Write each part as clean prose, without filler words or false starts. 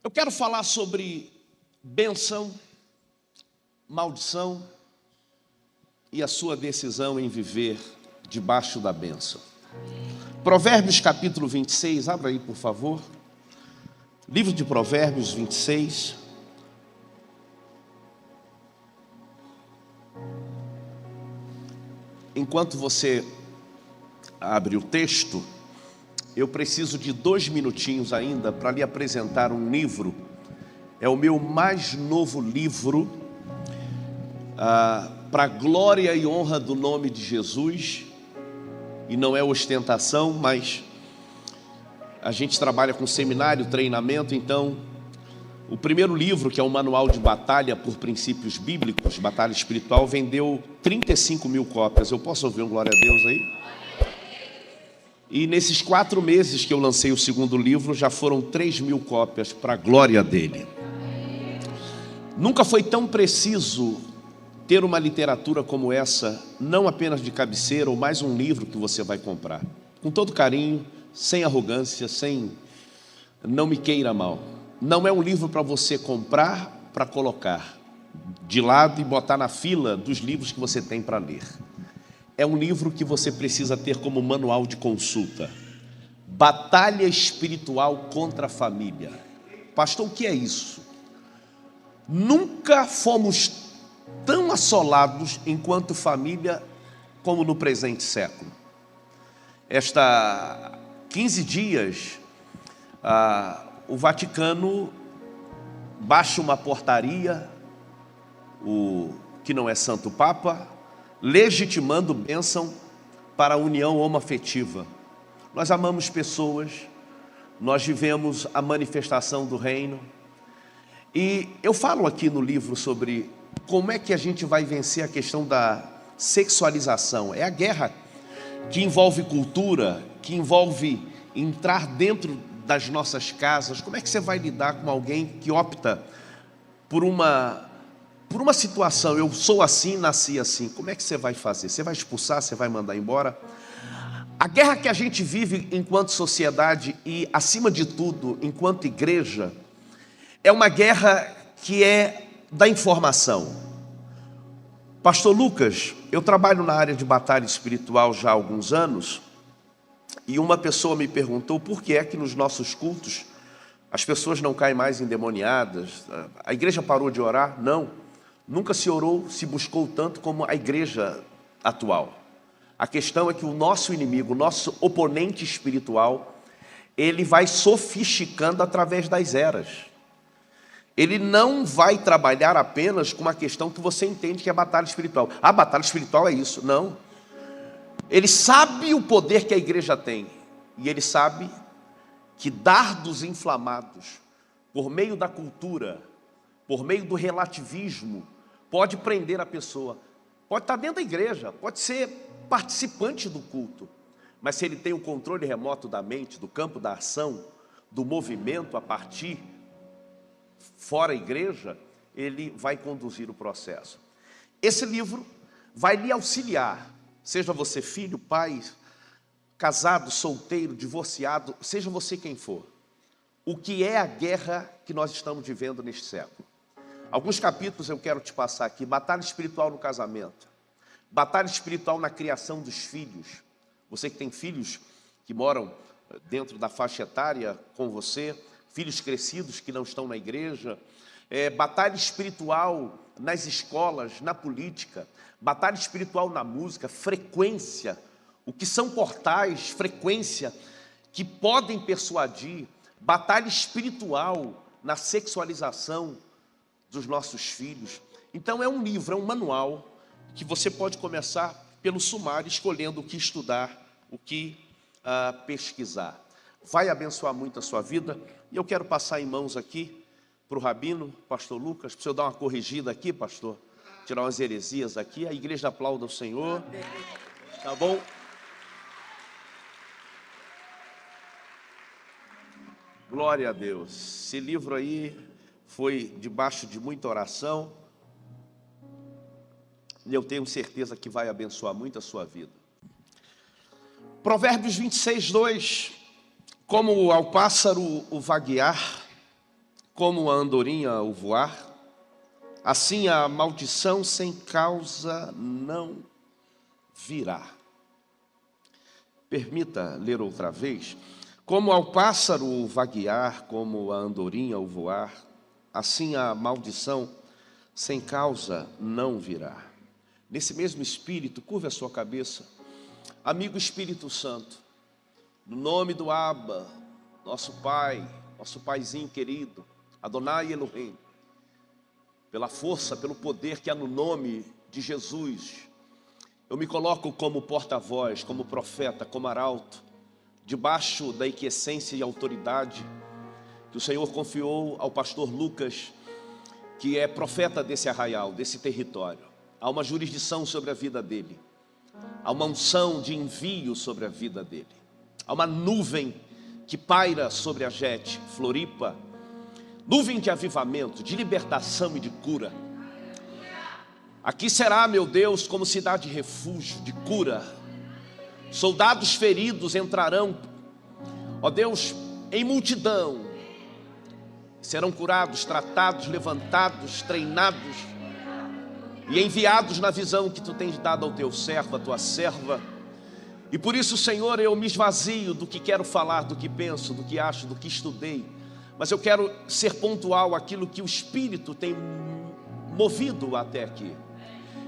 Eu quero falar sobre bênção, maldição e a sua decisão em viver debaixo da bênção. Provérbios capítulo 26, abra aí por favor. Livro de Provérbios 26. Enquanto você abre o texto, eu preciso de 2 minutinhos ainda para lhe apresentar um livro. É o meu mais novo livro, para a glória e honra do nome de Jesus. E não é ostentação, mas a gente trabalha com seminário, treinamento. Então, o primeiro livro, que é um manual de batalha por princípios bíblicos, batalha espiritual, vendeu 35 mil cópias. Eu posso ouvir um glória a Deus aí? E nesses 4 meses que eu lancei o segundo livro, já foram 3 mil cópias para a glória dele. Nunca foi tão preciso ter uma literatura como essa, não apenas de cabeceira ou mais um livro que você vai comprar. Com todo carinho, sem arrogância, não me queira mal. Não é um livro para você comprar, para colocar de lado e botar na fila dos livros que você tem para ler. É um livro que você precisa ter como manual de consulta. Batalha espiritual contra a família. Pastor, o que é isso? Nunca fomos tão assolados enquanto família como no presente século. Esta 15 dias, o Vaticano baixa uma portaria, o que não é Santo Papa, legitimando bênção para a união homoafetiva. Nós amamos pessoas, nós vivemos a manifestação do reino. E eu falo aqui no livro sobre como é que a gente vai vencer a questão da sexualização. É a guerra que envolve cultura, que envolve entrar dentro das nossas casas. Como é que você vai lidar com alguém que opta por uma situação? Eu sou assim, nasci assim. Como é que você vai fazer? Você vai expulsar? Você vai mandar embora? A guerra que a gente vive enquanto sociedade e, acima de tudo, enquanto igreja, é uma guerra que é da informação. Pastor Lucas, eu trabalho na área de batalha espiritual já há alguns anos, e uma pessoa me perguntou por que é que nos nossos cultos as pessoas não caem mais endemoniadas. A igreja parou de orar? Não. Nunca se orou, se buscou tanto como a igreja atual. A questão é que o nosso inimigo, o nosso oponente espiritual, ele vai sofisticando através das eras. Ele não vai trabalhar apenas com uma questão que você entende que é batalha espiritual. A batalha espiritual é isso. Não. Ele sabe o poder que a igreja tem. E ele sabe que dardos inflamados, por meio da cultura, por meio do relativismo, pode prender a pessoa. Pode estar dentro da igreja, pode ser participante do culto. Mas se ele tem o controle remoto da mente, do campo da ação, do movimento a partir fora a igreja, ele vai conduzir o processo. Esse livro vai lhe auxiliar, seja você filho, pai, casado, solteiro, divorciado, seja você quem for. O que é a guerra que nós estamos vivendo neste século? Alguns capítulos eu quero te passar aqui. Batalha espiritual no casamento, batalha espiritual na criação dos filhos. Você que tem filhos que moram dentro da faixa etária com você, filhos crescidos que não estão na igreja, batalha espiritual nas escolas, na política, batalha espiritual na música, frequência, o que são portais, frequência, que podem persuadir, batalha espiritual na sexualização dos nossos filhos. Então é um livro, é um manual, que você pode começar pelo sumário, escolhendo o que estudar, o que pesquisar. Vai abençoar muito a sua vida. E eu quero passar em mãos aqui para o Rabino, pastor Lucas, para o senhor dar uma corrigida aqui, pastor, tirar umas heresias aqui. A igreja aplauda o Senhor, tá bom? Glória a Deus. Esse livro aí foi debaixo de muita oração, e eu tenho certeza que vai abençoar muito a sua vida. Provérbios 26, 2. Como ao pássaro o vaguear, como a andorinha ao voar, assim a maldição sem causa não virá. Permita ler outra vez. Como ao pássaro vaguear, como a andorinha ao voar, assim a maldição sem causa não virá. Nesse mesmo espírito, curva a sua cabeça. Amigo Espírito Santo, no nome do Abba, nosso Pai, nosso Paizinho querido, Adonai Elohim, pela força, pelo poder que há no nome de Jesus, eu me coloco como porta-voz, como profeta, como arauto, debaixo da aquiescência e autoridade que o Senhor confiou ao pastor Lucas, que é profeta desse arraial, desse território. Há uma jurisdição sobre a vida dele, há uma unção de envio sobre a vida dele, há uma nuvem que paira sobre a Jete, Floripa, nuvem de avivamento, de libertação e de cura. Aqui será, meu Deus, como cidade de refúgio, de cura. Soldados feridos entrarão, ó Deus, em multidão, serão curados, tratados, levantados, treinados e enviados na visão que tu tens dado ao teu servo, à tua serva. E por isso, Senhor, eu me esvazio do que quero falar, do que penso, do que acho, do que estudei, mas eu quero ser pontual àquilo que o Espírito tem movido até aqui.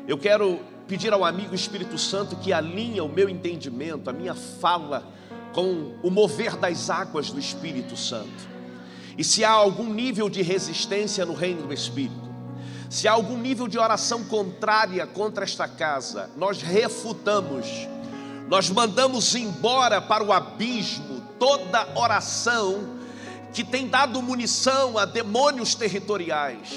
Eu quero pedir ao amigo Espírito Santo que alinhe o meu entendimento, a minha fala, com o mover das águas do Espírito Santo. E se há algum nível de resistência no reino do Espírito, se há algum nível de oração contrária contra esta casa, nós refutamos, nós mandamos embora para o abismo toda oração que tem dado munição a demônios territoriais,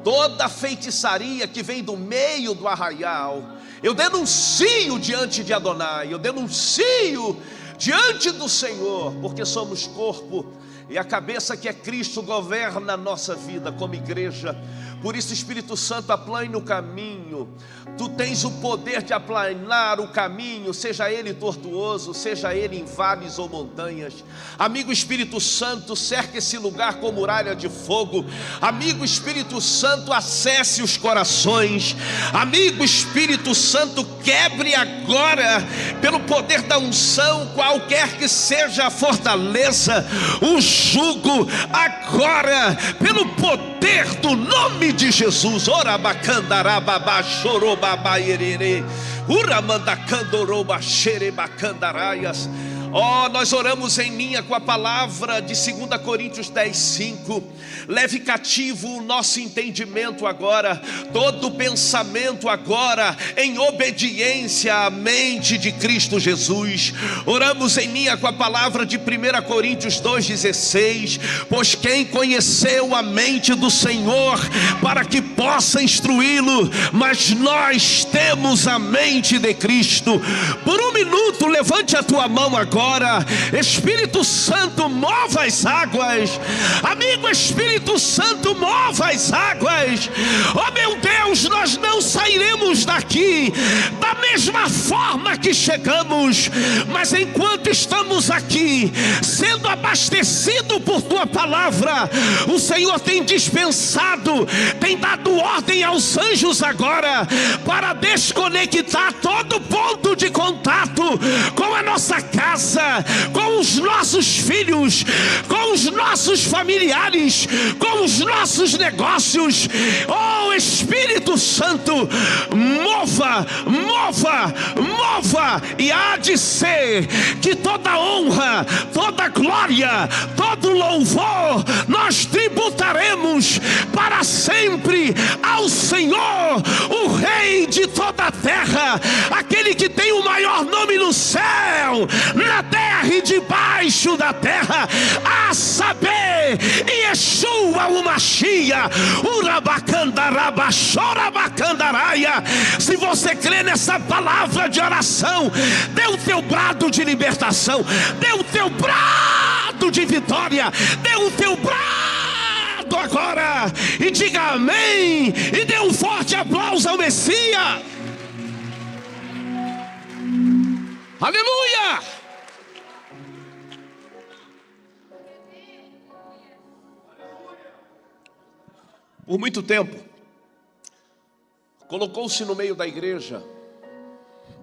toda feitiçaria que vem do meio do arraial. Eu denuncio diante de Adonai, eu denuncio diante do Senhor, porque somos corpo e a cabeça que é Cristo governa a nossa vida como igreja. Por isso, Espírito Santo, aplane o caminho. Tu tens o poder de aplanar o caminho, seja ele tortuoso, seja ele em vales ou montanhas. Amigo Espírito Santo, cerque esse lugar com muralha de fogo. Amigo Espírito Santo, acesse os corações. Amigo Espírito Santo, quebre agora, pelo poder da unção, qualquer que seja a fortaleza, o jugo, agora, pelo poder do nome de Jesus. Ora bacandarababa chorobaba yerere, ura mandacandoroba xerebacandaraias. Oh, nós oramos em linha com a palavra de 2 Coríntios 10:5. Leve cativo o nosso entendimento agora, todo pensamento agora, em obediência à mente de Cristo Jesus. Oramos em linha com a palavra de 1 Coríntios 2:16. Pois quem conheceu a mente do Senhor para que possa instruí-lo, mas nós temos a mente de Cristo. Por um minuto, levante a tua mão agora. Espírito Santo, mova as águas. Amigo Espírito Santo, mova as águas. Oh meu Deus, nós não sairemos daqui da mesma forma que chegamos, mas enquanto estamos aqui sendo abastecido por tua palavra, o Senhor tem dispensado, tem dado ordem aos anjos agora para desconectar todo ponto de contato com a nossa casa, com os nossos filhos, com os nossos familiares, com os nossos negócios. Oh Espírito Santo, mova, mova, mova. E há de ser que toda honra, toda glória, todo louvor nós tributaremos para sempre ao Senhor, o Rei de toda a terra, aquele que tem o maior nome no céu, na terra e debaixo da terra, a saber, Yeshua o Machia, Urabacandaraba, Chorabacandaraia. Se você crê nessa palavra de oração, dê o teu brado de libertação, dê o teu brado de vitória, dê o teu brado agora e diga amém, e dê um forte aplauso ao Messias. Aleluia! Por muito tempo, colocou-se no meio da igreja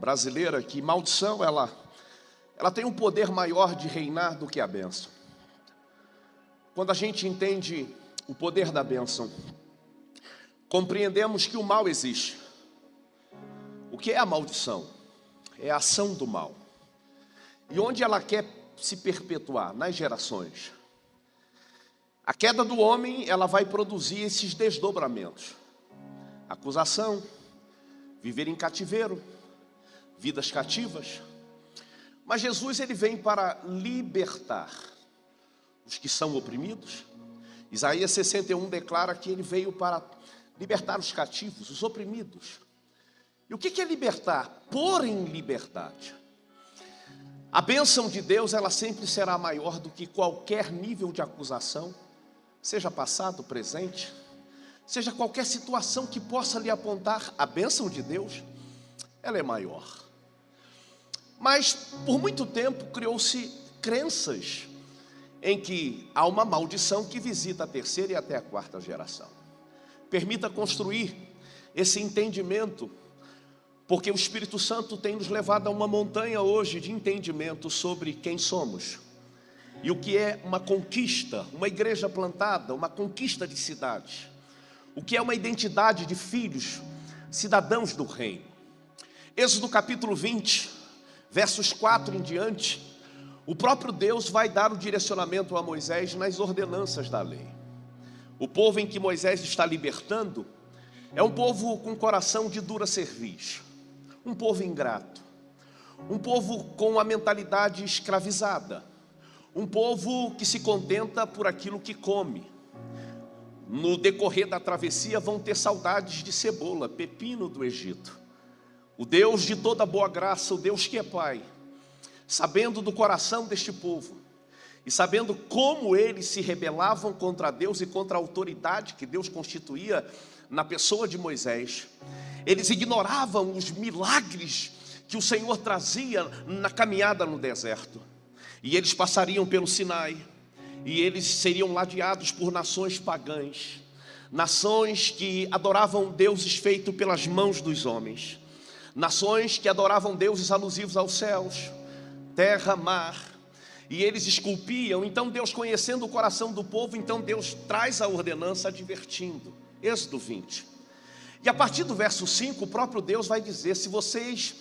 brasileira que maldição, ela tem um poder maior de reinar do que a bênção. Quando a gente entende o poder da bênção, compreendemos que o mal existe. O que é a maldição? É a ação do mal. E onde ela quer se perpetuar? Nas gerações. A queda do homem, ela vai produzir esses desdobramentos. Acusação, viver em cativeiro, vidas cativas. Mas Jesus, ele vem para libertar os que são oprimidos. Isaías 61 declara que ele veio para libertar os cativos, os oprimidos. E o que é libertar? Pôr em liberdade. A bênção de Deus, ela sempre será maior do que qualquer nível de acusação, seja passado, presente, seja qualquer situação que possa lhe apontar. A bênção de Deus, ela é maior. Mas por muito tempo criou-se crenças em que há uma maldição que visita a terceira e até a quarta geração. Permita construir esse entendimento, porque o Espírito Santo tem nos levado a uma montanha hoje de entendimento sobre quem somos. E o que é uma conquista, uma igreja plantada, uma conquista de cidades. O que é uma identidade de filhos, cidadãos do reino. Êxodo capítulo 20, versos 4 em diante, o próprio Deus vai dar o direcionamento a Moisés nas ordenanças da lei. O povo em que Moisés está libertando é um povo com coração de dura cerviz, um povo ingrato, um povo com a mentalidade escravizada, um povo que se contenta por aquilo que come. No decorrer da travessia vão ter saudades de cebola, pepino do Egito. O Deus de toda boa graça, o Deus que é Pai, sabendo do coração deste povo e sabendo como eles se rebelavam contra Deus e contra a autoridade que Deus constituía na pessoa de Moisés, eles ignoravam os milagres que o Senhor trazia na caminhada no deserto. E eles passariam pelo Sinai, e eles seriam ladeados por nações pagãs, nações que adoravam deuses feitos pelas mãos dos homens, nações que adoravam deuses alusivos aos céus, terra, mar, e eles esculpiam. Então Deus, conhecendo o coração do povo, então Deus traz a ordenança advertindo. Êxodo 20. E a partir do verso 5, o próprio Deus vai dizer: se vocês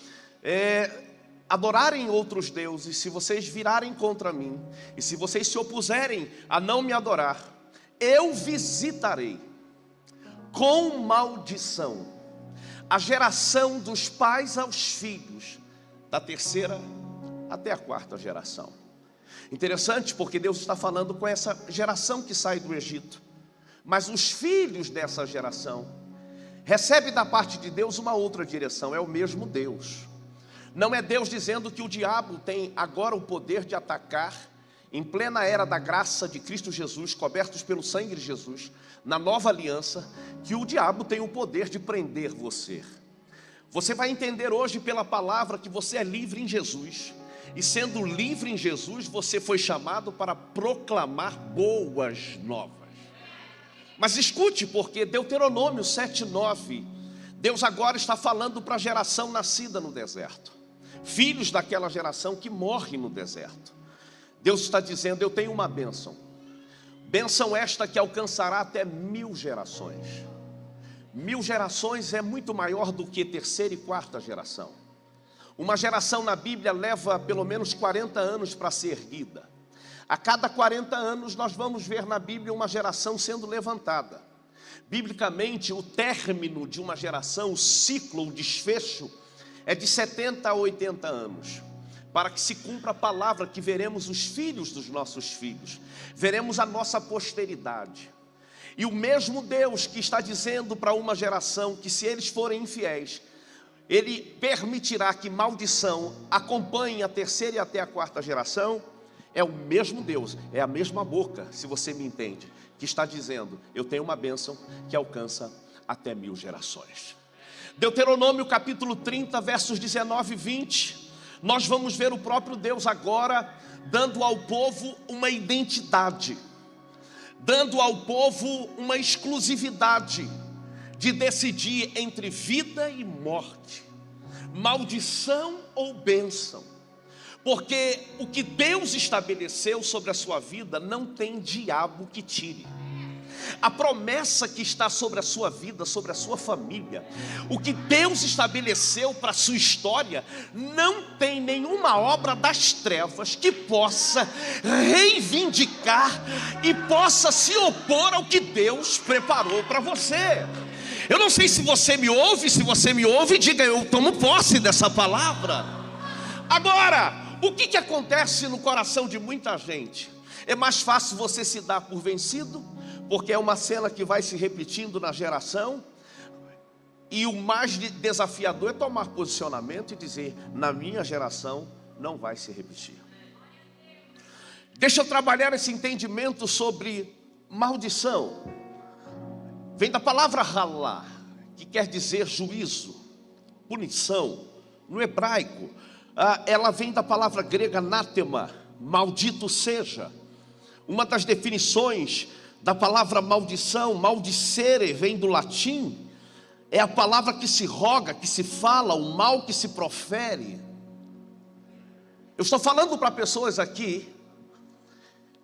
adorarem outros deuses, se vocês virarem contra mim, e se vocês se opuserem a não me adorar, eu visitarei com maldição a geração dos pais aos filhos, da terceira até a quarta geração. Interessante, porque Deus está falando com essa geração que sai do Egito, mas os filhos dessa geração recebem da parte de Deus uma outra direção. É o mesmo Deus. Não é Deus dizendo que o diabo tem agora o poder de atacar, em plena era da graça de Cristo Jesus, cobertos pelo sangue de Jesus, na nova aliança, que o diabo tem o poder de prender você. Você vai entender hoje pela palavra que você é livre em Jesus, e sendo livre em Jesus, você foi chamado para proclamar boas novas. Mas escute, porque Deuteronômio 7:9, Deus agora está falando para a geração nascida no deserto, filhos daquela geração que morre no deserto. Deus está dizendo: eu tenho uma bênção, bênção esta que alcançará até 1000 gerações. 1000 gerações é muito maior do que terceira e quarta geração. Uma geração na Bíblia leva pelo menos 40 anos para ser erguida. A cada 40 anos nós vamos ver na Bíblia uma geração sendo levantada. Biblicamente, o término de uma geração, o ciclo, o desfecho, é de 70 a 80 anos, para que se cumpra a palavra que veremos os filhos dos nossos filhos, veremos a nossa posteridade. E o mesmo Deus que está dizendo para uma geração que, se eles forem infiéis, Ele permitirá que maldição acompanhe a terceira e até a quarta geração, é o mesmo Deus, é a mesma boca, se você me entende, que está dizendo: eu tenho uma bênção que alcança até 1000 gerações. Deuteronômio capítulo 30, versos 19 e 20, nós vamos ver o próprio Deus agora dando ao povo uma identidade, dando ao povo uma exclusividade de decidir entre vida e morte, maldição ou bênção, porque o que Deus estabeleceu sobre a sua vida não tem diabo que tire. A promessa que está sobre a sua vida, sobre a sua família, o que Deus estabeleceu para a sua história, não tem nenhuma obra das trevas que possa reivindicar e possa se opor ao que Deus preparou para você. Eu não sei se você me ouve, diga: eu tomo posse dessa palavra. Agora, o que acontece no coração de muita gente? É mais fácil você se dar por vencido, porque é uma cena que vai se repetindo na geração, e o mais desafiador é tomar posicionamento e dizer: na minha geração não vai se repetir. Deixa eu trabalhar esse entendimento sobre maldição. Vem da palavra halá, que quer dizer juízo, punição. No hebraico, ela vem da palavra grega anátema, maldito seja. Uma das definições da palavra maldição, maldicere, vem do latim, é a palavra que se roga, que se fala, o mal que se profere. Eu estou falando para pessoas aqui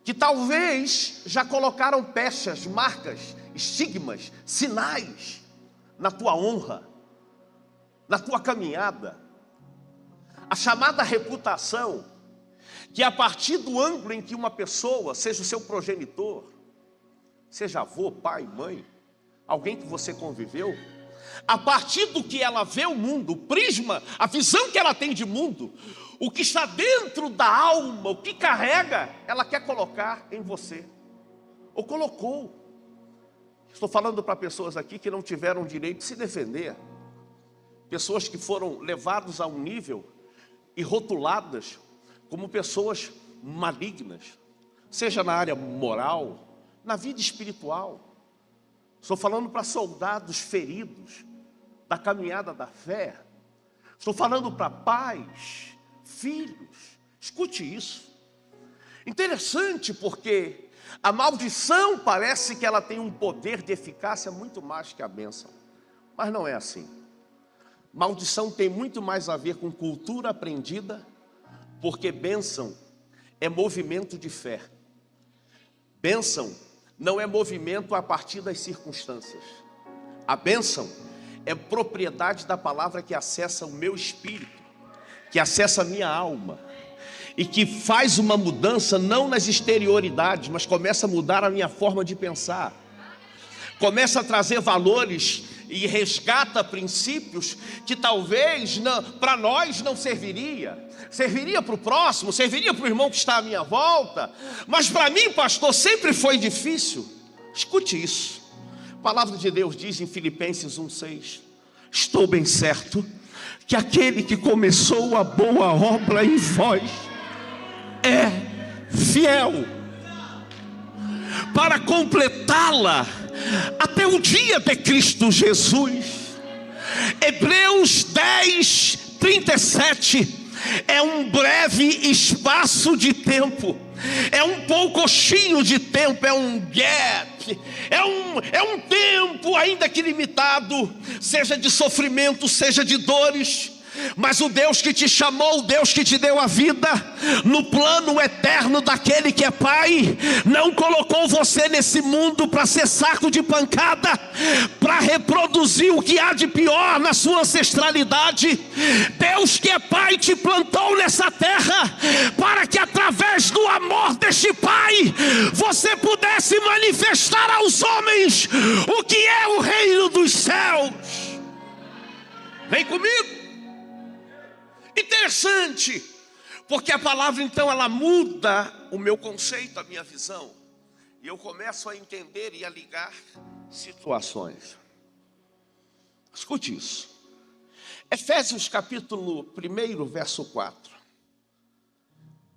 que talvez já colocaram pechas, marcas, estigmas, sinais na tua honra, na tua caminhada. A chamada reputação, que a partir do ângulo em que uma pessoa, seja o seu progenitor, seja avô, pai, mãe, alguém que você conviveu, a partir do que ela vê o mundo, o prisma, a visão que ela tem de mundo, o que está dentro da alma, o que carrega, ela quer colocar em você, ou colocou. Estou falando para pessoas aqui que não tiveram direito de se defender, pessoas que foram levadas a um nível e rotuladas como pessoas malignas, seja na área moral, na vida espiritual. Estou falando para soldados feridos da caminhada da fé. Estou falando para pais, filhos. Escute isso. Interessante, porque a maldição parece que ela tem um poder de eficácia muito mais que a bênção, mas não é assim. Maldição tem muito mais a ver com cultura aprendida, porque bênção é movimento de fé. Bênção não é movimento a partir das circunstâncias. A bênção é propriedade da palavra que acessa o meu espírito, que acessa a minha alma, e que faz uma mudança não nas exterioridades, mas começa a mudar a minha forma de pensar. Começa a trazer valores e resgata princípios que talvez para nós não serviria. Serviria para o próximo, serviria para o irmão que está à minha volta, mas para mim, pastor, sempre foi difícil. Escute isso. A palavra de Deus diz em Filipenses 1,6: estou bem certo que aquele que começou a boa obra em vós é fiel para completá-la até o dia de Cristo Jesus. Hebreus 10:37 é um breve espaço de tempo, é um poucochinho de tempo, é um gap, é um tempo ainda que limitado, seja de sofrimento, seja de dores. Mas o Deus que te chamou, o Deus que te deu a vida, no plano eterno daquele que é Pai, não colocou você nesse mundo para ser saco de pancada, para reproduzir o que há de pior na sua ancestralidade. Deus que é Pai te plantou nessa terra, para que através do amor deste Pai, você pudesse manifestar aos homens o que é o reino dos céus. Vem comigo. Interessante, porque a palavra então ela muda o meu conceito, a minha visão, e eu começo a entender e a ligar situações. Escute isso. Efésios capítulo 1, verso 4.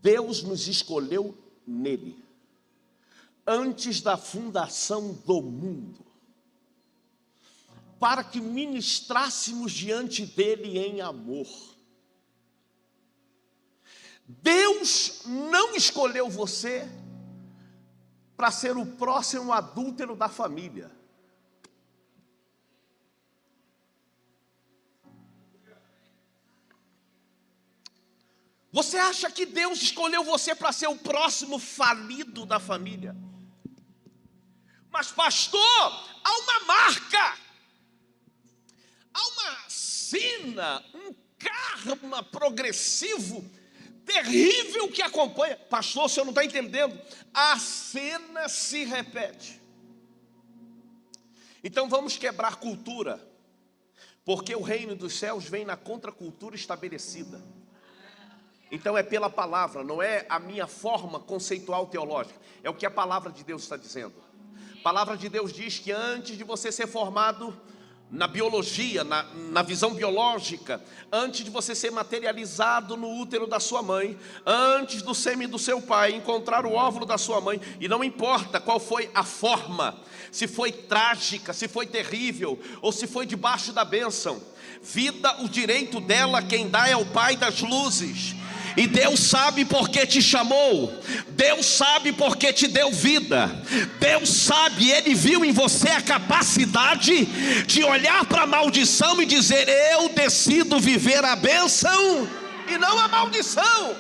Deus nos escolheu nele, antes da fundação do mundo, para que ministrássemos diante dele em amor. Deus não escolheu você para ser o próximo adúltero da família. Você acha que Deus escolheu você para ser o próximo falido da família? Mas pastor, há uma marca, há uma sina, um karma progressivo, terrível que acompanha. Pastor, o senhor não está entendendo? A cena se repete. Então vamos quebrar cultura, porque o reino dos céus vem na contracultura estabelecida. Então é pela palavra, não é a minha forma conceitual teológica, é o que a palavra de Deus está dizendo. A palavra de Deus diz que antes de você ser formado na biologia, na visão biológica, antes de você ser materializado no útero da sua mãe, antes do sêmen do seu pai encontrar o óvulo da sua mãe, e não importa qual foi a forma, se foi trágica, se foi terrível, ou se foi debaixo da bênção, vida, o direito dela, quem dá é o Pai das luzes. E Deus sabe por que te chamou, Deus sabe por que te deu vida, Deus sabe, Ele viu em você a capacidade de olhar para a maldição e dizer: eu decido viver a bênção e não a maldição.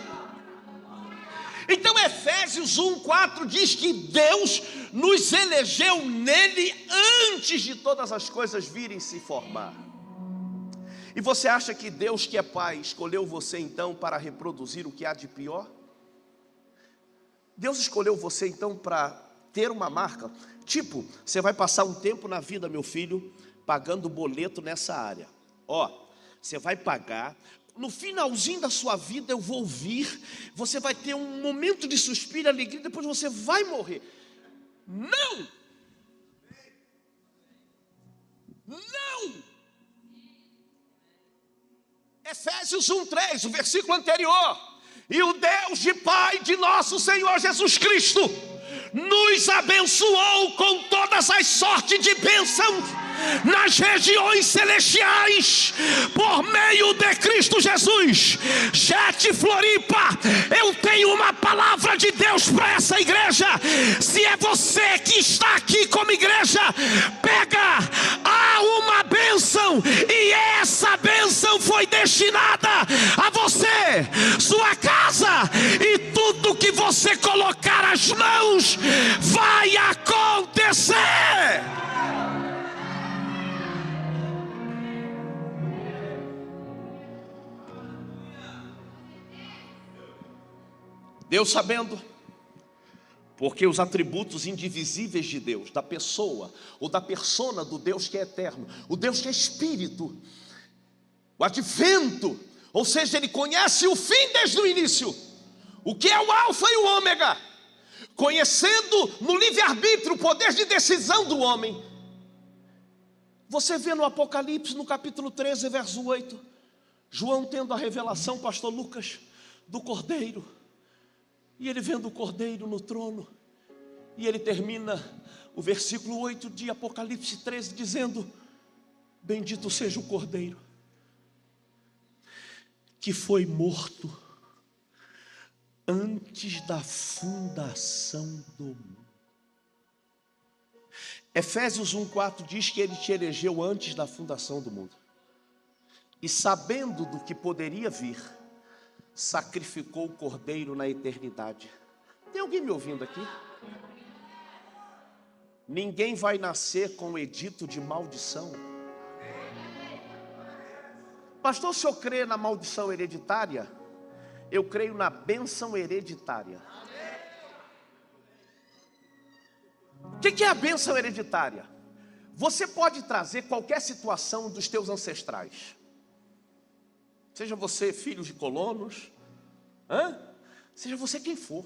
Então Efésios 1:4 diz que Deus nos elegeu nele antes de todas as coisas virem se formar. E você acha que Deus, que é Pai, escolheu você então para reproduzir o que há de pior? Deus escolheu você então para ter uma marca? Tipo, você vai passar um tempo na vida, meu filho, pagando boleto nessa área. Ó, você vai pagar, no finalzinho da sua vida eu vou vir, você vai ter um momento de suspiro e alegria, depois você vai morrer. Não! Não! Efésios 1:3, o versículo anterior: e o Deus de Pai de nosso Senhor Jesus Cristo nos abençoou com todas as sortes de bênçãos nas regiões celestiais, por meio de Cristo Jesus. Jet Floripa, eu tenho uma palavra de Deus para essa igreja. Se é você que está aqui como igreja, pega, há uma bênção, e essa bênção foi destinada a você, sua casa, e tudo que você colocar as mãos vai acontecer. Deus sabendo, porque os atributos indivisíveis de Deus, da pessoa ou da persona do Deus que é eterno, o Deus que é espírito, o advento, ou seja, Ele conhece o fim desde o início, o que é o alfa e o ômega, conhecendo no livre-arbítrio o poder de decisão do homem. Você vê no Apocalipse, no capítulo 13, verso 8, João tendo a revelação, pastor Lucas, do Cordeiro, e ele vendo o Cordeiro no trono, e ele termina o versículo 8 de Apocalipse 13 dizendo: bendito seja o Cordeiro que foi morto antes da fundação do mundo. Efésios 1:4 diz que Ele te elegeu antes da fundação do mundo, e sabendo do que poderia vir, sacrificou o Cordeiro na eternidade. Tem alguém me ouvindo aqui? Ninguém vai nascer com o edito de maldição. Pastor, se eu creio na maldição hereditária, eu creio na bênção hereditária. O que é a bênção hereditária? Você pode trazer qualquer situação dos teus ancestrais, seja você filho de colonos, seja você quem for.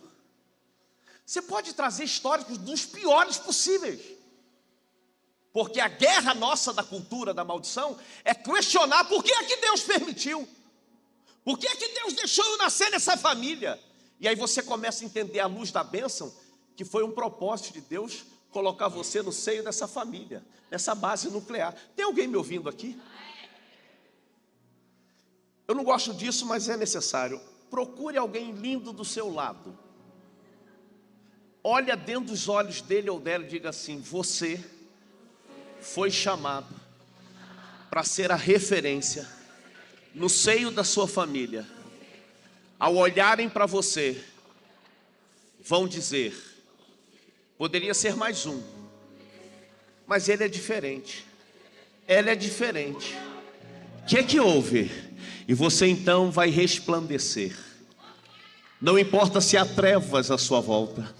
Você pode trazer históricos dos piores possíveis, porque a guerra nossa da cultura da maldição é questionar por que é que Deus permitiu, por que é que Deus deixou eu nascer nessa família. E aí você começa a entender à luz da bênção que foi um propósito de Deus colocar você no seio dessa família, nessa base nuclear. Tem alguém me ouvindo aqui? Eu não gosto disso, mas é necessário. Procure alguém lindo do seu lado. olha dentro dos olhos dele ou dela e diga assim: você foi chamado para ser a referência no seio da sua família. Ao olharem para você, vão dizer: poderia ser mais um, mas ele é diferente, ela é diferente. O que houve? E você então vai resplandecer. Não importa se há trevas à sua volta,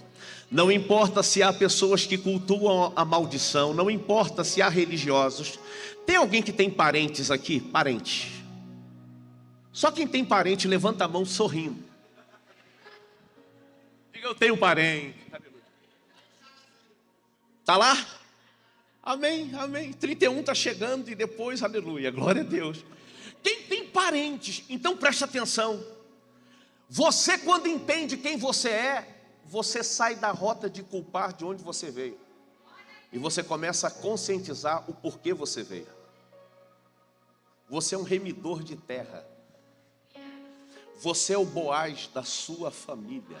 não importa se há pessoas que cultuam a maldição, não importa se há religiosos. Tem alguém que tem parentes aqui? Parente. Só quem tem parente levanta a mão sorrindo. Diga: eu tenho parente. Está lá? Amém, amém. 31 está chegando e depois, aleluia, glória a Deus. Quem tem parentes, então preste atenção. Você, quando entende quem você é, você sai da rota de culpar de onde você veio. E você começa a conscientizar o porquê você veio. Você é um remidor de terra. Você é o Boaz da sua família.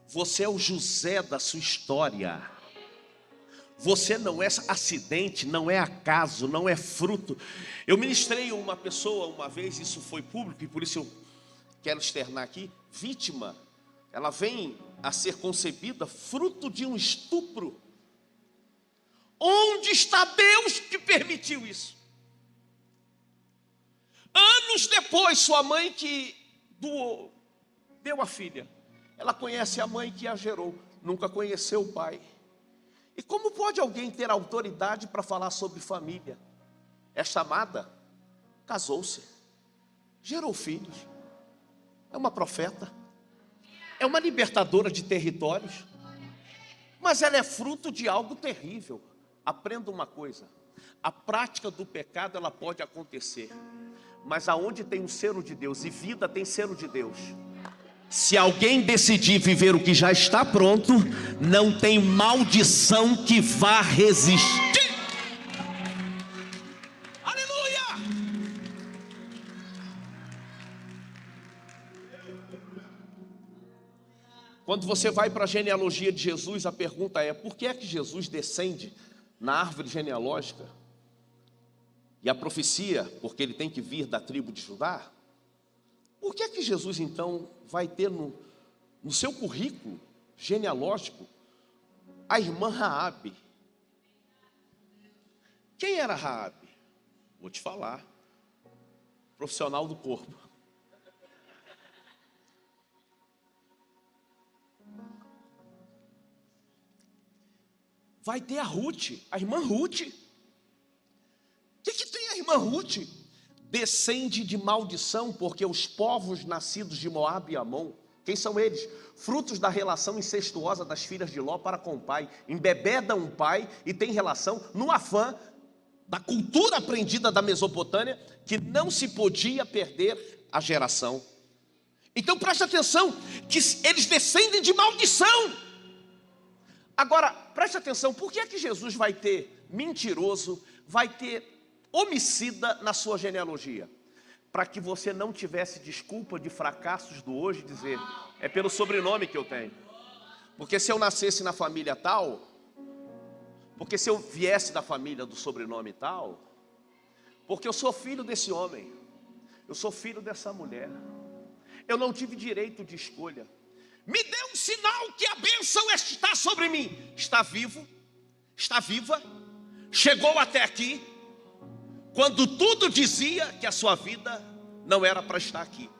Você é o José da sua história. Você não é acidente, não é acaso, não é fruto. Eu ministrei uma pessoa uma vez, isso foi público e por isso eu quero externar aqui. Vítima, ela vem a ser concebida fruto de um estupro. Onde está Deus que permitiu isso? Anos depois, sua mãe que deu a filha, ela conhece a mãe que a gerou, nunca conheceu o pai. E como pode alguém ter autoridade para falar sobre família? Esta amada casou-se, gerou filhos, é uma profeta, é uma libertadora de territórios, mas ela é fruto de algo terrível. Aprenda uma coisa: a prática do pecado ela pode acontecer, mas aonde tem o selo de Deus e vida tem selo de Deus. Se alguém decidir viver o que já está pronto, não tem maldição que vá resistir. Aleluia! Quando você vai para a genealogia de Jesus, a pergunta é: por que é que Jesus descende na árvore genealógica? E a profecia, porque ele tem que vir da tribo de Judá. Por que é que Jesus então vai ter no seu currículo genealógico a irmã Raabe? Quem era Raabe? Vou te falar. Profissional do corpo. Vai ter a Ruth, a irmã Ruth. O que tem a irmã Ruth? Descende de maldição, porque os povos nascidos de Moabe e Amon, quem são eles? Frutos da relação incestuosa das filhas de Ló para com o pai. Embebedam um pai e tem relação no afã da cultura aprendida da Mesopotâmia, que não se podia perder a geração. Então preste atenção, que eles descendem de maldição. Agora, preste atenção, por que é que Jesus vai ter mentiroso, vai ter homicida na sua genealogia? Para que você não tivesse desculpa de fracassos do hoje, dizer: é pelo sobrenome que eu tenho. Porque se eu nascesse na família tal, porque se eu viesse da família do sobrenome tal, porque eu sou filho desse homem, eu sou filho dessa mulher, eu não tive direito de escolha. Me dê um sinal que a bênção está sobre mim. Está vivo, está viva, chegou até aqui, quando tudo dizia que a sua vida não era para estar aqui.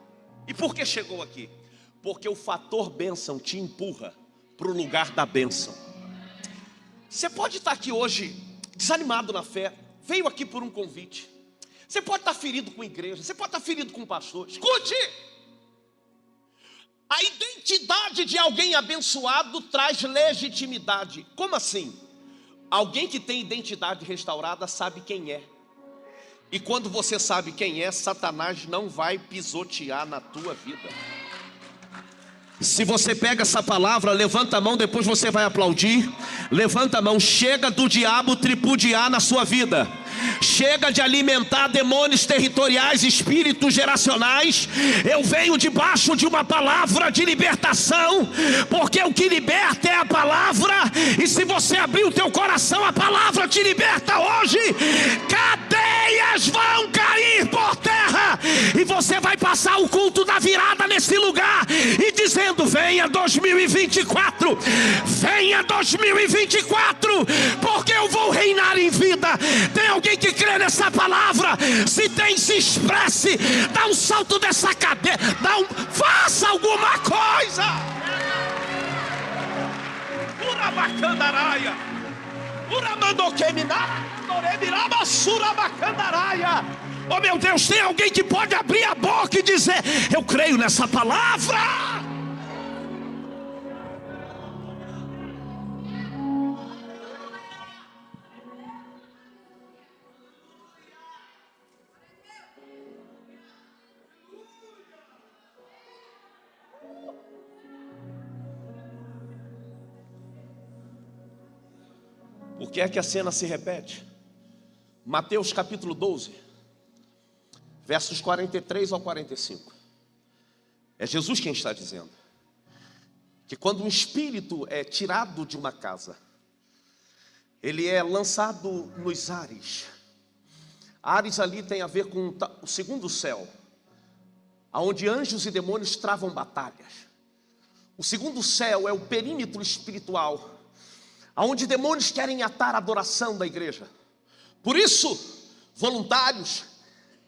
E por que chegou aqui? Porque o fator bênção te empurra para o lugar da bênção. Você pode estar aqui hoje desanimado na fé, veio aqui por um convite. Você pode estar ferido com a igreja, você pode estar ferido com o pastor. Escute! A identidade de alguém abençoado traz legitimidade. Como assim? Alguém que tem identidade restaurada sabe quem é. E quando você sabe quem é, Satanás não vai pisotear na tua vida. Se você pega essa palavra, levanta a mão, depois você vai aplaudir. Levanta a mão, chega do diabo tripudiar na sua vida. Chega de alimentar demônios territoriais, espíritos geracionais. Eu venho debaixo de uma palavra de libertação, porque o que liberta é a palavra. E se você abrir o teu coração, a palavra te liberta hoje. Cadeias vão cair por terra, e você vai passar o culto da virada nesse lugar e dizendo: venha 2024, venha 2024, porque eu vou reinar em vida. Tem alguém que crê nessa palavra? Se tem, se expresse. Dá um salto dessa cadeira, faça alguma coisa. Urabacandaraia, Uramandoqueminarabassurabacandaraia. Oh meu Deus, tem alguém que pode abrir a boca e dizer: eu creio nessa palavra. Por que é que a cena se repete? Mateus capítulo 12, versos 43 ao 45. É Jesus quem está dizendo que quando um espírito é tirado de uma casa, ele é lançado nos ares. Ares ali tem a ver com o segundo céu, onde anjos e demônios travam batalhas. O segundo céu é o perímetro espiritual, onde demônios querem atar a adoração da igreja. Por isso, voluntários,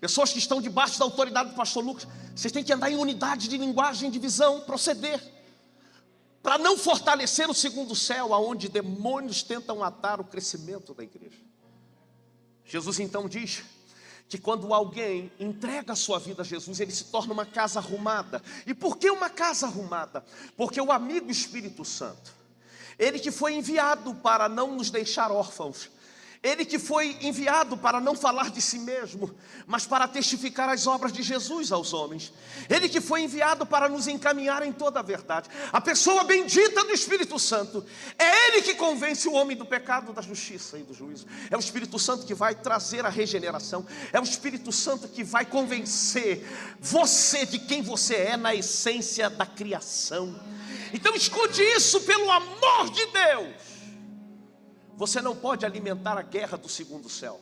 pessoas que estão debaixo da autoridade do pastor Lucas, vocês têm que andar em unidade de linguagem, de visão, proceder, para não fortalecer o segundo céu, aonde demônios tentam atar o crescimento da igreja. Jesus então diz que quando alguém entrega a sua vida a Jesus, ele se torna uma casa arrumada. E por que uma casa arrumada? Porque o amigo Espírito Santo, ele que foi enviado para não nos deixar órfãos, ele que foi enviado para não falar de si mesmo, mas para testificar as obras de Jesus aos homens, ele que foi enviado para nos encaminhar em toda a verdade. A pessoa bendita do Espírito Santo, é ele que convence o homem do pecado, da justiça e do juízo. É o Espírito Santo que vai trazer a regeneração, é o Espírito Santo que vai convencer você de quem você é na essência da criação. Então escute isso, pelo amor de Deus. Você não pode alimentar a guerra do segundo céu,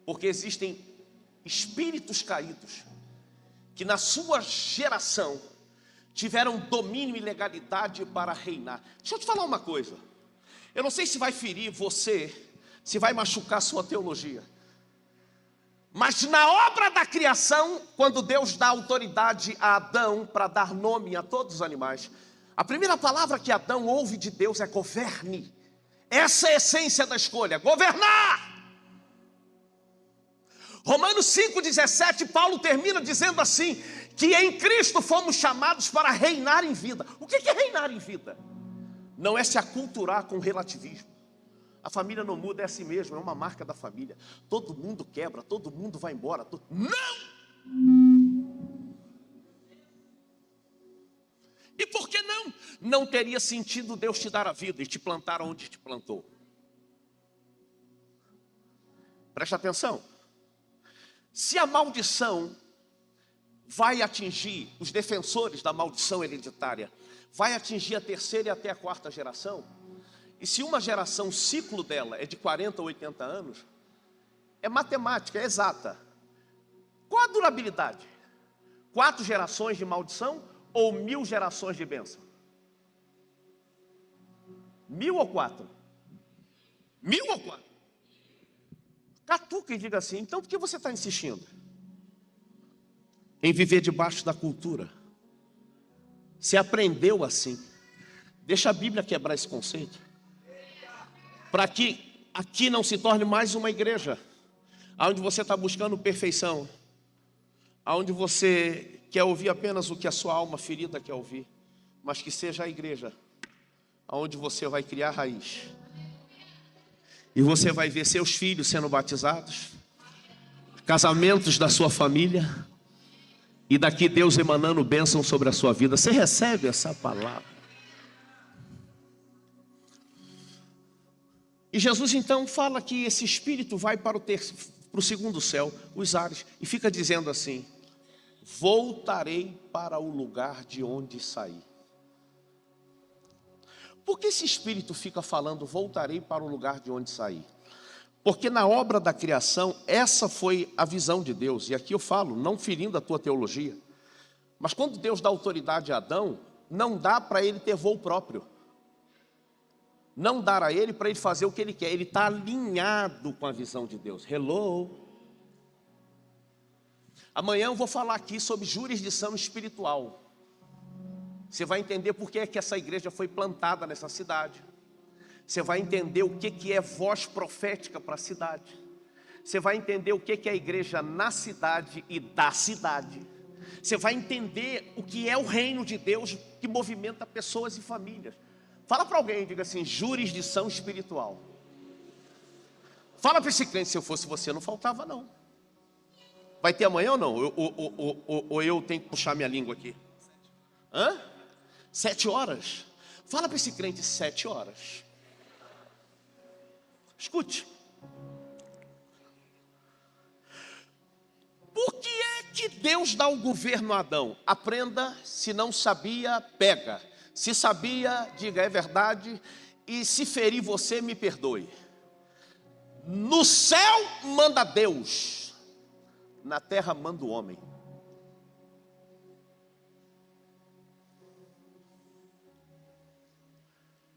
porque existem espíritos caídos que na sua geração tiveram domínio e legalidade para reinar. Deixa eu te falar uma coisa. Eu não sei se vai ferir você, se vai machucar sua teologia, mas na obra da criação, quando Deus dá autoridade a Adão para dar nome a todos os animais, a primeira palavra que Adão ouve de Deus é governe. Essa é a essência da escolha, governar. Romanos 5,17, Paulo termina dizendo assim, que em Cristo fomos chamados para reinar em vida. O que é reinar em vida? Não é se aculturar com relativismo. A família não muda, é assim mesmo, é uma marca da família. Todo mundo quebra, todo mundo vai embora. Não! E por que não? Não teria sentido Deus te dar a vida e te plantar onde te plantou. Preste atenção. Se a maldição vai atingir os defensores da maldição hereditária, vai atingir a terceira e até a quarta geração, e se uma geração, o ciclo dela é de 40 ou 80 anos, é matemática, é exata. Qual a durabilidade? 4 gerações de maldição ou 1000 gerações de bênção? 1000 ou 4? 1000 ou 4? Catuca e diga assim, então por que você está insistindo em viver debaixo da cultura? Você aprendeu assim. Deixa a Bíblia quebrar esse conceito, para que aqui não se torne mais uma igreja onde você está buscando perfeição, onde você quer ouvir apenas o que a sua alma ferida quer ouvir, mas que seja a igreja onde você vai criar raiz, e você vai ver seus filhos sendo batizados, casamentos da sua família, e daqui Deus emanando bênção sobre a sua vida. Você recebe essa palavra? E Jesus então fala que esse espírito vai para o segundo céu, os ares, e fica dizendo assim: voltarei para o lugar de onde saí. Por que esse espírito fica falando voltarei para o lugar de onde saí? Porque na obra da criação, essa foi a visão de Deus. E aqui eu falo, não ferindo a tua teologia, mas quando Deus dá autoridade a Adão, não dá para ele ter voo próprio. Não dar a ele para ele fazer o que ele quer. Ele está alinhado com a visão de Deus. Hello. Amanhã eu vou falar aqui sobre jurisdição espiritual. Você vai entender por que é que essa igreja foi plantada nessa cidade. Você vai entender o que é voz profética para a cidade. Você vai entender o que é a igreja na cidade e da cidade. Você vai entender o que é o reino de Deus que movimenta pessoas e famílias. Fala para alguém, diga assim, jurisdição espiritual. Fala para esse crente, se eu fosse você, não faltava não. Vai ter amanhã ou não? Ou eu tenho que puxar minha língua aqui? 7 horas? Fala para esse crente, 7 horas. Escute. Por que é que Deus dá o governo a Adão? Aprenda, se não sabia, pega. Se sabia, diga, é verdade. E se ferir você, me perdoe. No céu manda Deus, na terra manda o homem.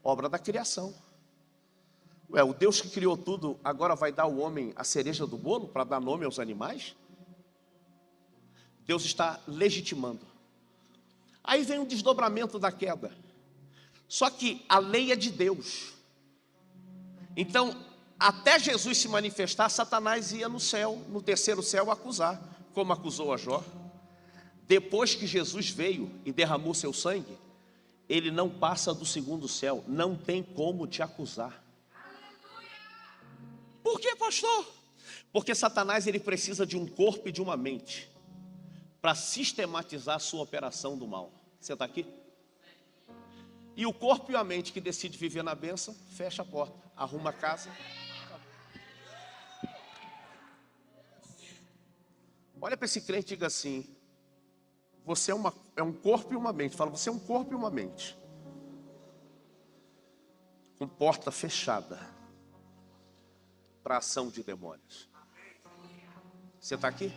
Obra da criação. Ué, o Deus que criou tudo agora vai dar ao homem a cereja do bolo para dar nome aos animais? Deus está legitimando. Aí vem o desdobramento da queda. Só que a lei é de Deus. Então, até Jesus se manifestar, Satanás ia no céu, no terceiro céu, acusar, como acusou a Jó. Depois que Jesus veio e derramou seu sangue, ele não passa do segundo céu, não tem como te acusar. Por que, pastor? Porque Satanás ele precisa de um corpo e de uma mente para sistematizar a sua operação do mal. Você está aqui? E o corpo e a mente que decide viver na bênção, fecha a porta, arruma a casa. Olha para esse crente e diga assim: você é um corpo e uma mente. Fala, você é um corpo e uma mente. Com porta fechada para a ação de demônios. Você está aqui?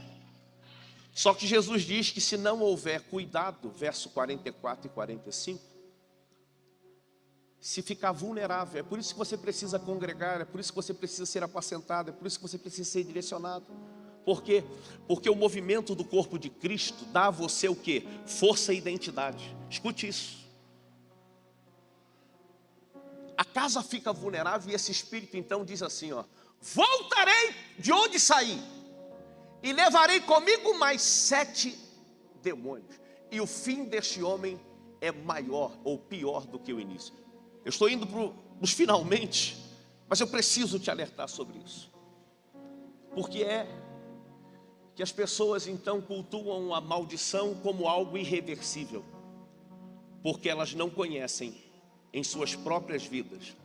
Só que Jesus diz que se não houver cuidado, verso 44 e 45, se ficar vulnerável, é por isso que você precisa congregar, é por isso que você precisa ser apacentado, é por isso que você precisa ser direcionado. Por quê? Porque o movimento do corpo de Cristo dá a você o quê? Força e identidade. Escute isso. A casa fica vulnerável e esse espírito então diz assim, ó: voltarei de onde saí e levarei comigo mais 7 demônios. E o fim deste homem é maior ou pior do que o início. Eu estou indo para os finalmente, mas eu preciso te alertar sobre isso. Porque é que as pessoas então cultuam a maldição como algo irreversível. Porque elas não conhecem em suas próprias vidas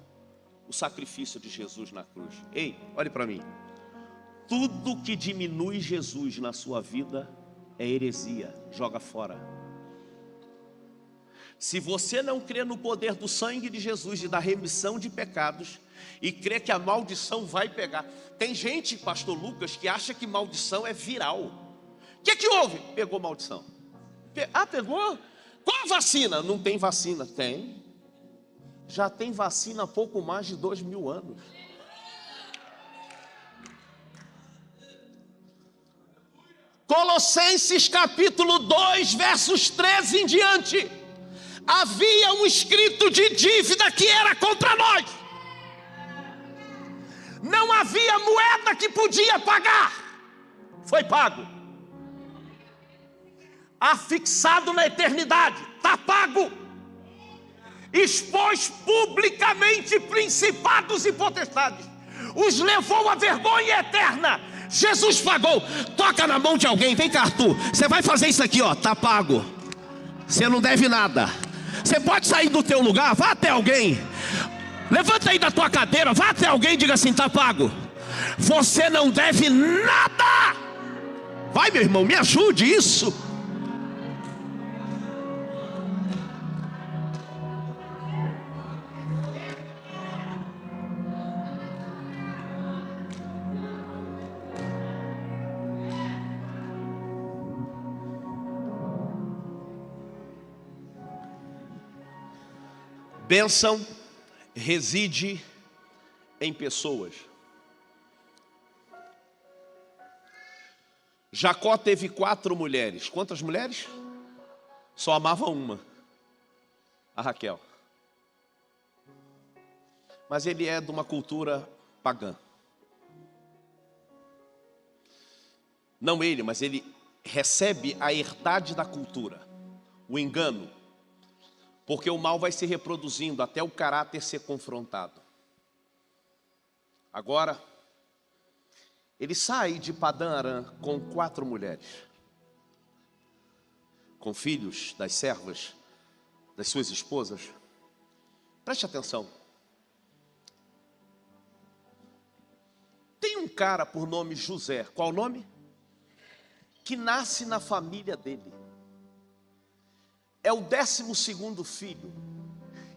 o sacrifício de Jesus na cruz. Ei, olhe para mim. Tudo que diminui Jesus na sua vida é heresia, joga fora. Se você não crê no poder do sangue de Jesus e da remissão de pecados, e crê que a maldição vai pegar. Tem gente, pastor Lucas, que acha que maldição é viral. O que houve? Pegou maldição. Pegou? Qual a vacina? Não tem vacina. Tem. Já tem vacina há pouco mais de 2000 anos. Colossenses capítulo 2, versos 13 em diante. Havia um escrito de dívida que era contra nós. Não havia moeda que podia pagar. Foi pago. Afixado na eternidade. Está pago. Expôs publicamente principados e potestades. Os levou à vergonha eterna. Jesus pagou. Toca na mão de alguém. Vem cá, Arthur. Você vai fazer isso aqui, ó. Está pago. Você não deve nada. Você pode sair do teu lugar. Vá até alguém. Levanta aí da tua cadeira, vá até alguém e diga assim: está pago. Você não deve nada. Vai, meu irmão, me ajude isso. Bênção reside em pessoas. Jacó teve 4 mulheres. Quantas mulheres? Só amava uma, a Raquel. Mas ele é de uma cultura pagã. Não ele, mas ele recebe a herdade da cultura, o engano. Porque o mal vai se reproduzindo até o caráter ser confrontado. Agora, ele sai de Padã Arã com 4 mulheres, com filhos das servas, das suas esposas. Preste atenção. Tem um cara por nome José. Qual o nome? Que nasce na família dele. É o 12º filho.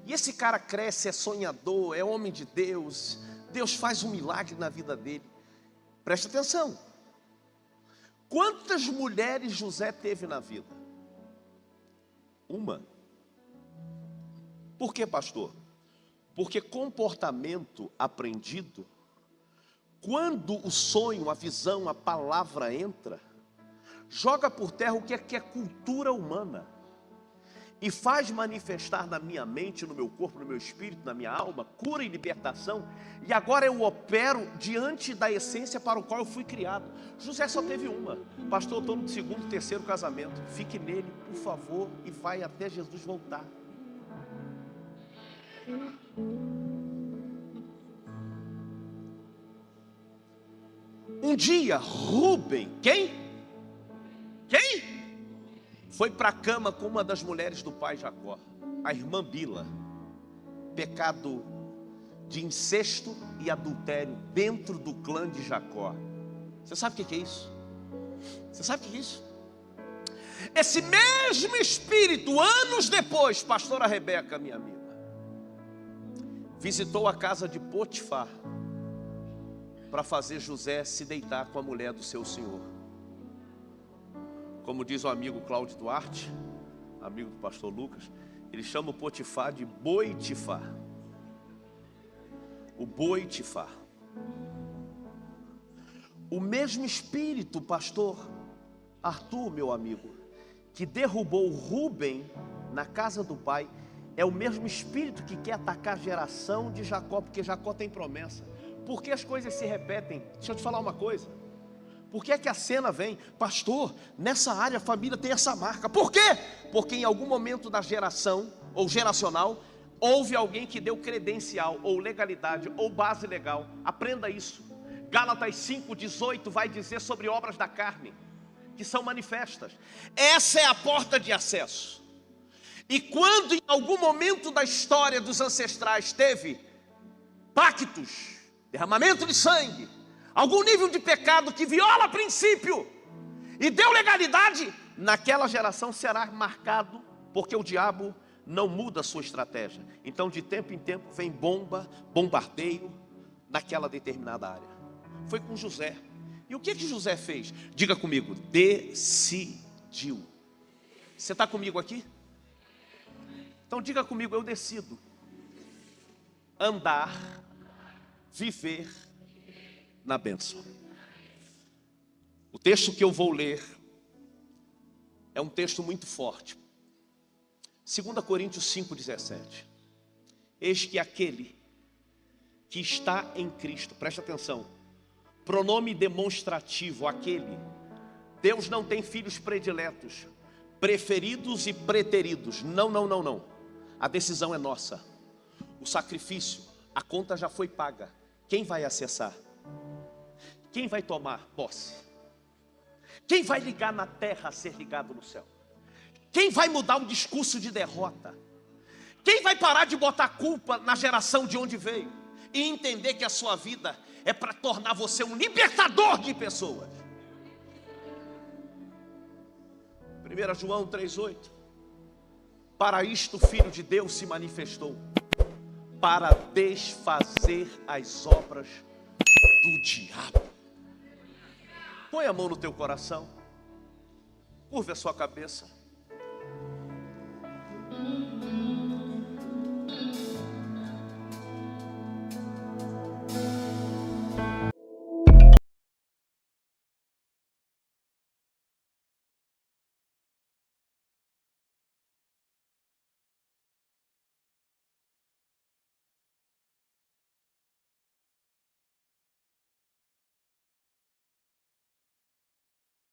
E esse cara cresce, é sonhador, é homem de Deus. Deus faz um milagre na vida dele. Preste atenção. Quantas mulheres José teve na vida? Uma. Por que, pastor? Porque comportamento aprendido, quando o sonho, a visão, a palavra entra, joga por terra o que é cultura humana. E faz manifestar na minha mente, no meu corpo, no meu espírito, na minha alma, cura e libertação. E agora eu opero diante da essência para o qual eu fui criado. José só teve uma. Pastor, eu estou no 2º, 3º casamento. Fique nele, por favor, e vai até Jesus voltar. Um dia, Rúben, quem? Foi para a cama com uma das mulheres do pai Jacó, a irmã Bila. Pecado de incesto e adultério dentro do clã de Jacó. Você sabe o que é isso? Você sabe o que é isso? Esse mesmo espírito, anos depois, pastora Rebeca, minha amiga, visitou a casa de Potifar para fazer José se deitar com a mulher do seu senhor. Como diz o amigo Cláudio Duarte, amigo do pastor Lucas, ele chama o Potifar de Boitifar. O Boitifar. O mesmo espírito, pastor Arthur, meu amigo, que derrubou Rúben na casa do pai, é o mesmo espírito que quer atacar a geração de Jacó, porque Jacó tem promessa. Por que as coisas se repetem? Deixa eu te falar uma coisa. Por que é que a cena vem? Pastor, nessa área a família tem essa marca. Por quê? Porque em algum momento da geração, ou geracional, houve alguém que deu credencial, ou legalidade, ou base legal. Aprenda isso. Gálatas 5,18 vai dizer sobre obras da carne, que são manifestas. Essa é a porta de acesso. E quando em algum momento da história dos ancestrais teve pactos, derramamento de sangue, algum nível de pecado que viola princípio e deu legalidade, naquela geração será marcado, porque o diabo não muda a sua estratégia. Então de tempo em tempo vem bombardeio naquela determinada área. Foi com José. E o que José fez? Diga comigo, decidiu. Você está comigo aqui? Então diga comigo, eu decido andar, viver na bênção. O texto que eu vou ler é um texto muito forte. 2 Coríntios 5,17. Eis que aquele que está em Cristo, preste atenção, pronome demonstrativo, aquele. Deus não tem filhos prediletos, preferidos e preteridos. Não. A decisão é nossa. O sacrifício, a conta já foi paga. Quem vai acessar? Quem vai tomar posse? Quem vai ligar na terra a ser ligado no céu? Quem vai mudar o discurso de derrota? Quem vai parar de botar culpa na geração de onde veio e entender que a sua vida é para tornar você um libertador de pessoas? 1 João 3,8. Para isto o Filho de Deus se manifestou, para desfazer as obras do diabo. Põe a mão no teu coração, curva a sua cabeça.